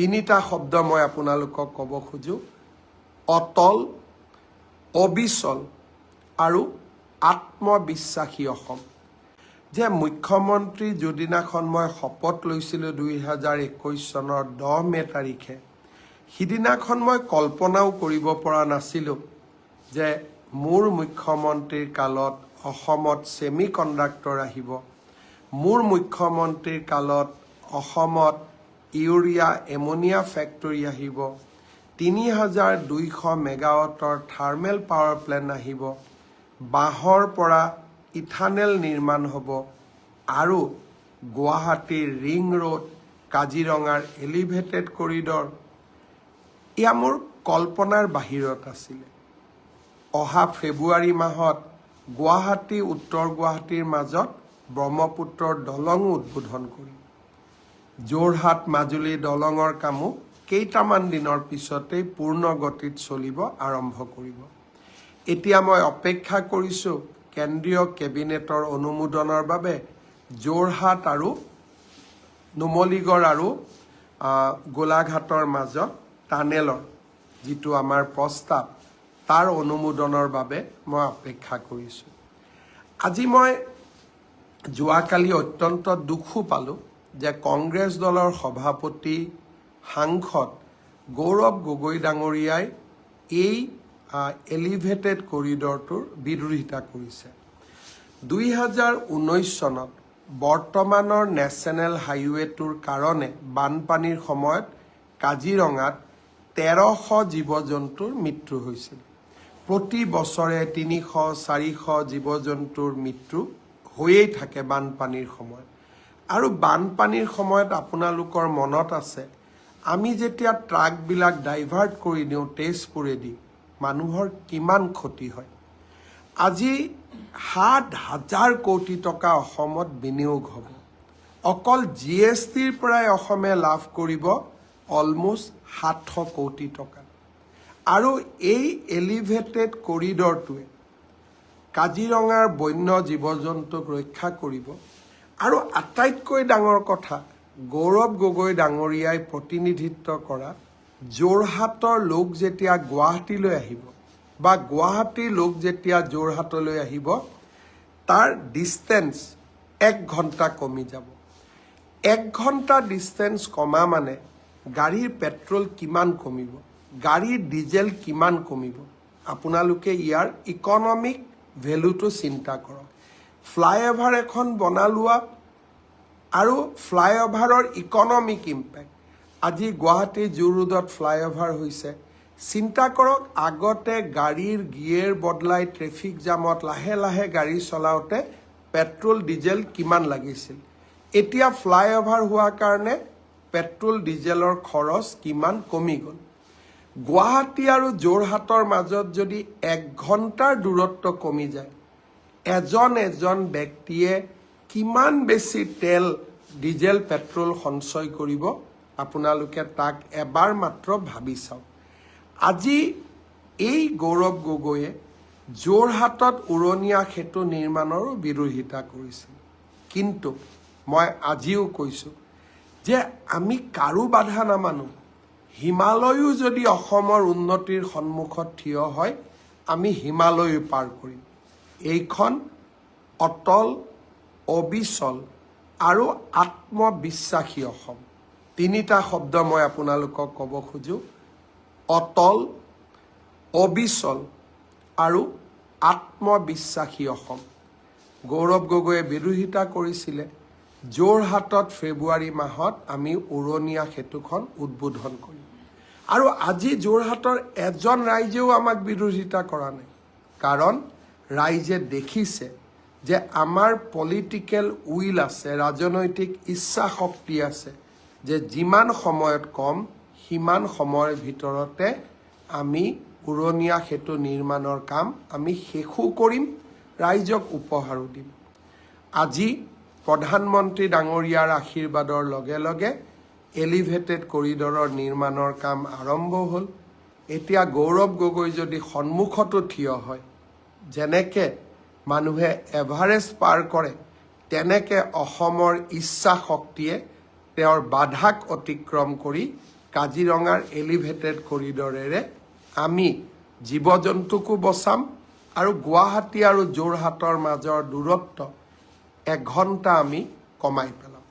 তিনিটা শব্দ মই আপোনালোকক ক'ব খোজো অটল অবিচল আৰু আত্মবিশ্বাসী অসম যে মুখ্যমন্ত্ৰী যদিনাখন মই শপত লৈছিলোঁ 2021 চনৰ 10 মে তাৰিখে সিদিনাখন মই কল্পনাও কৰিব পৰা নাছিলোঁ যে মোৰ মুখ্যমন্ত্ৰীৰ কালত অসমত সেমি কণ্ডাক্টৰ আহিব মোৰ মুখ্যমন্ত্ৰীৰ কালত অসমত ইউৰিয়া এমোনিয়া ফেক্টৰী আহিব 3200 মেগাৱাটৰ থাৰ্মেল পাৱাৰ প্লেণ্ট আহিব বাঁহৰ পৰা ইথানেল নিৰ্মাণ হ'ব আৰু গুৱাহাটীৰ ৰিং ৰোড কাজিৰঙাৰ এলিভেটেড কৰিডৰ ইয়া মোৰ কল্পনাৰ বাহিৰত আছিল অহা ফেব্ৰুৱাৰী মাহত গুৱাহাটী উত্তৰ গুৱাহাটীৰ মাজত ব্ৰহ্মপুত্ৰৰ দলং উদ্বোধন কৰিম যোৰহাট মাজুলী দলঙৰ কামো কেইটামান দিনৰ পিছতেই পূৰ্ণ গতিত চলিব আৰম্ভ কৰিব এতিয়া মই অপেক্ষা কৰিছোঁ কেন্দ্ৰীয় কেবিনেটৰ অনুমোদনৰ বাবে যোৰহাট আৰু নুমলীগড় আৰু গোলাঘাটৰ মাজত টানেলৰ যিটো আমাৰ প্ৰস্তাৱ তাৰ অনুমোদনৰ বাবে মই অপেক্ষা কৰিছোঁ আজি মই যোৱাকালি অত্যন্ত দুখো পালোঁ যে কংগ্ৰেছ দলৰ সভাপতি সাংসদ গৌৰৱ গগৈ ডাঙৰীয়াই এই এলিভেটেড কৰিডৰটোৰ বিৰোধিতা কৰিছে 2019 চনত বৰ্তমানৰ নেশ্যনেল হাইৱেটোৰ কাৰণে বানপানীৰ সময়ত কাজিৰঙাত 1300 জীৱ জন্তুৰ মৃত্যু হৈছিল প্ৰতি বছৰে 300-400 জীৱ জন্তুৰ মৃত্যু হৈয়েই থাকে বানপানীৰ সময়ত আৰু বানপানীৰ সময়ত আপোনালোকৰ মনত আছে আমি যেতিয়া ট্ৰাকবিলাক ডাইভাৰ্ট কৰি দিওঁ তেজপুৰেদি মানুহৰ কিমান ক্ষতি হয় আজি 7,000 কোটি টকা অসমত বিনিয়োগ হ'ব অকল জিএছটিৰ পৰাই অসমে লাভ কৰিব অলমোষ্ট 700 কোটি টকা আৰু এই এলিভেটেড কৰিডৰটোৱে কাজিৰঙাৰ বন্য জীৱ জন্তুক ৰক্ষা কৰিব আৰু আটাইতকৈ ডাঙৰ কথা গৌৰৱ গগৈ ডাঙৰীয়াই প্ৰতিনিধিত্ব কৰা যোৰহাটৰ লোক যেতিয়া গুৱাহাটীলৈ আহিব বা গুৱাহাটীৰ লোক যেতিয়া যোৰহাটলৈ আহিব তাৰ ডিষ্টেন্স 1 ঘণ্টা কমি যাব 1 ঘণ্টা ডিষ্টেন্স কমা মানে গাড়ীৰ পেট্ৰল কিমান কমিব গাড়ীৰ ডিজেল কিমান কমিব আপোনালোকে ইয়াৰ ইকনমিক ভেলুটো চিন্তা কৰক ফ্লাইঅভাৰ এখন বনালোৱা আৰু ফ্লাইঅভাৰৰ ইকনমিক ইম্পেক্ট আজি গুৱাহাটী জু ৰোডত ফ্লাইঅভাৰ হৈছে চিন্তা কৰক আগতে গাড়ীৰ গিয়েৰ বদলাই ট্ৰেফিক জামত লাহে লাহে গাড়ী চলাওঁতে পেট্ৰল ডিজেল কিমান লাগিছিল এতিয়া ফ্লাইঅভাৰ হোৱাৰ কাৰণে পেট্ৰল ডিজেলৰ খৰচ কিমান কমি গ'ল গুৱাহাটী আৰু যোৰহাটৰ মাজত যদি 1 ঘণ্টাৰ দূৰত্ব কমি যায় এজন ব্যক্তিয়ে কিমান বেছি তেল ডিজেল পেট্ৰল সঞ্চয় কৰিব আপোনালোকে তাক এবাৰ মাত্ৰ ভাবি চাওক আজি এই গৌৰৱ গগৈয়ে যোৰহাটত উৰণীয়া সেতু নিৰ্মাণৰো বিৰোধিতা কৰিছিল কিন্তু মই আজিও কৈছোঁ যে আমি কাৰো বাধা নামানো হিমালয়ো যদি অসমৰ উন্নতিৰ সন্মুখত থিয় হয় আমি হিমালয়ো পাৰ কৰিম এইখন অটল অবিচল আৰু আত্মবিশ্বাসী অসম তিনিটা শব্দ মই আপোনালোকক ক'ব খোজো অটল অবিচল আৰু আত্মবিশ্বাসী অসম গৌৰৱ গগৈয়ে বিৰোধিতা কৰিছিলে যোৰহাটত ফেব্ৰুৱাৰী মাহত আমি উৰণীয়া সেতুখন উদ্বোধন কৰিম আৰু আজি যোৰহাটৰ এজন ৰাইজেও আমাক বিৰোধিতা কৰা নাই কাৰণ ৰাইজে দেখিছে যে আমাৰ পলিটিকেল উইল আছে ৰাজনৈতিক ইচ্ছা শক্তি আছে যে যিমান সময়ত কম সিমান সময়ৰ ভিতৰতে আমি উৰণীয়া সেতু নিৰ্মাণৰ কাম আমি শেষো কৰিম ৰাইজক উপহাৰো দিম আজি প্ৰধানমন্ত্ৰী ডাঙৰীয়াৰ আশীৰ্বাদৰ লগে লগে এলিভেটেড কৰিডৰৰ নিৰ্মাণৰ কাম আৰম্ভ হ'ল এতিয়া গৌৰৱ গগৈ যদি সন্মুখতো থিয় হয় যেনেকে মানুহে এভাৰেষ্ট পাৰ কৰে তেনেকে অসমৰ ইচ্ছা শক্তিয়ে তেওঁৰ বাধাক অতিক্ৰম কৰি কাজিৰঙাৰ এলিভেটেড কৰিডৰেৰে আমি জীৱ জন্তুকো বচাম আৰু গুৱাহাটী আৰু যোৰহাটৰ মাজৰ দূৰত্ব 1 ঘণ্টা আমি কমাই পেলাম।